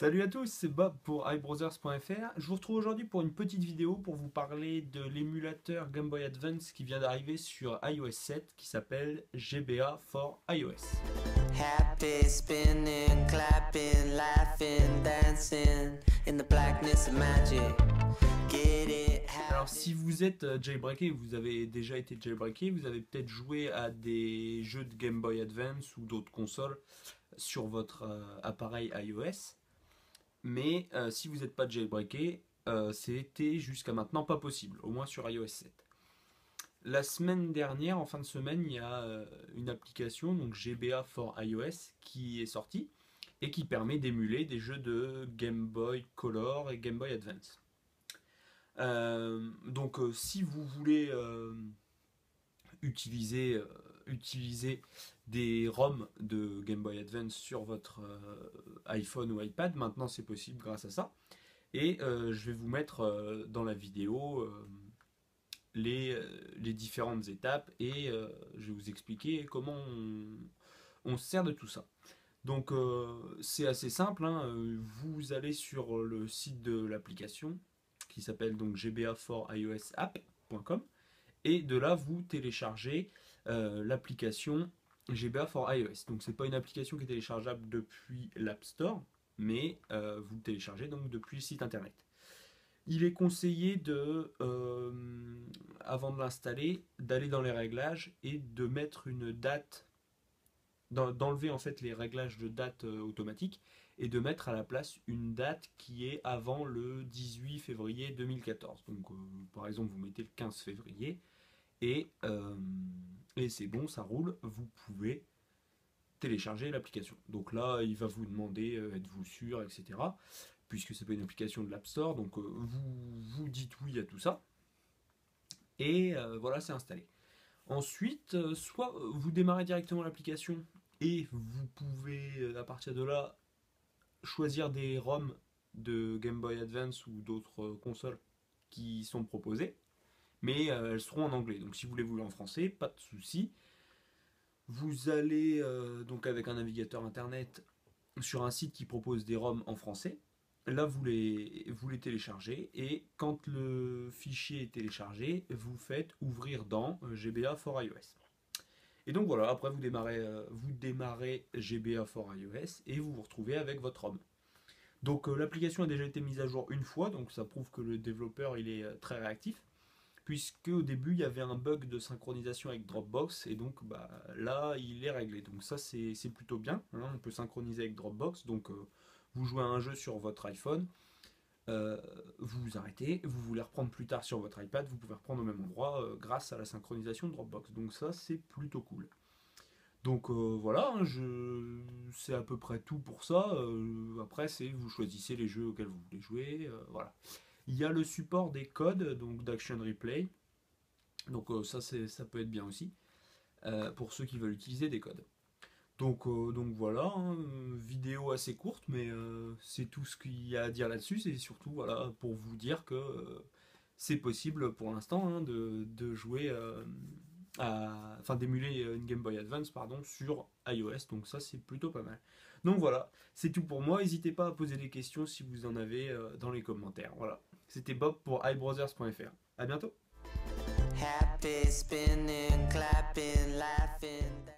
Salut à tous, c'est Bob pour iBrothers.fr. Je vous retrouve aujourd'hui pour une petite vidéo pour vous parler de l'émulateur Game Boy Advance qui vient d'arriver sur iOS 7 qui s'appelle GBA for iOS. Happy, spinning, clapping, laughing, dancing in the blackness of magic. Get it? Alors si vous êtes jailbreaké, vous avez déjà été jailbreaké, vous avez peut-être joué à des jeux de Game Boy Advance ou d'autres consoles sur votre appareil iOS. Mais si vous n'êtes pas jailbreaké, c'était jusqu'à maintenant pas possible, au moins sur iOS 7. La semaine dernière, en fin de semaine, il y a une application, donc GBA for iOS, qui est sortie et qui permet d'émuler des jeux de Game Boy Color et Game Boy Advance. Donc si vous voulez utiliser des ROM de Game Boy Advance sur votre iPhone ou iPad, maintenant c'est possible grâce à ça. Et je vais vous mettre dans la vidéo les différentes étapes et je vais vous expliquer comment on se sert de tout ça. Donc c'est assez simple, hein. Vous allez sur le site de l'application qui s'appelle donc gba4iosapp.com et de là vous téléchargez l'application GBA for iOS. Donc c'est pas une application qui est téléchargeable depuis l'App Store, mais vous le téléchargez donc depuis le site internet. Il est conseillé avant de l'installer, d'aller dans les réglages et de mettre une date, d'enlever en fait les réglages de date automatiques et de mettre à la place une date qui est avant le 18 février 2014. Donc par exemple vous mettez le 15 février et c'est bon, ça roule, vous pouvez télécharger l'application. Donc là, il va vous demander êtes-vous sûr, etc. Puisque c'est pas une application de l'App Store, donc vous dites oui à tout ça. Et voilà, c'est installé. Ensuite, soit vous démarrez directement l'application et vous pouvez à partir de là choisir des ROM de Game Boy Advance ou d'autres consoles qui sont proposées, mais elles seront en anglais. Donc si vous les voulez en français, pas de souci. Vous allez donc avec un navigateur internet sur un site qui propose des ROM en français. Là, vous les téléchargez et quand le fichier est téléchargé, vous faites ouvrir dans GBA for iOS. Et donc voilà, après vous démarrez GBA for iOS et vous vous retrouvez avec votre ROM. Donc l'application a déjà été mise à jour une fois, donc ça prouve que le développeur il est très réactif, puisque au début il y avait un bug de synchronisation avec Dropbox et donc là il est réglé. Donc ça c'est plutôt bien, hein, on peut synchroniser avec Dropbox. Donc vous jouez à un jeu sur votre iPhone, vous vous arrêtez, vous voulez reprendre plus tard sur votre iPad, vous pouvez reprendre au même endroit grâce à la synchronisation de Dropbox. Donc ça c'est plutôt cool. Donc voilà, hein, c'est à peu près tout pour ça. Après c'est vous choisissez les jeux auxquels vous voulez jouer, voilà. Il y a le support des codes, donc d'Action Replay. Donc ça peut être bien aussi pour ceux qui veulent utiliser des codes. Donc voilà, hein, vidéo assez courte, mais c'est tout ce qu'il y a à dire là-dessus. C'est surtout voilà, pour vous dire que c'est possible pour l'instant, hein, de jouer, enfin d'émuler une Game Boy Advance pardon, sur iOS. Donc ça c'est plutôt pas mal. Donc voilà, c'est tout pour moi. N'hésitez pas à poser des questions si vous en avez dans les commentaires. Voilà, c'était Bob pour iBrothers.fr. À bientôt. Happy, spinning, clapping, laughing.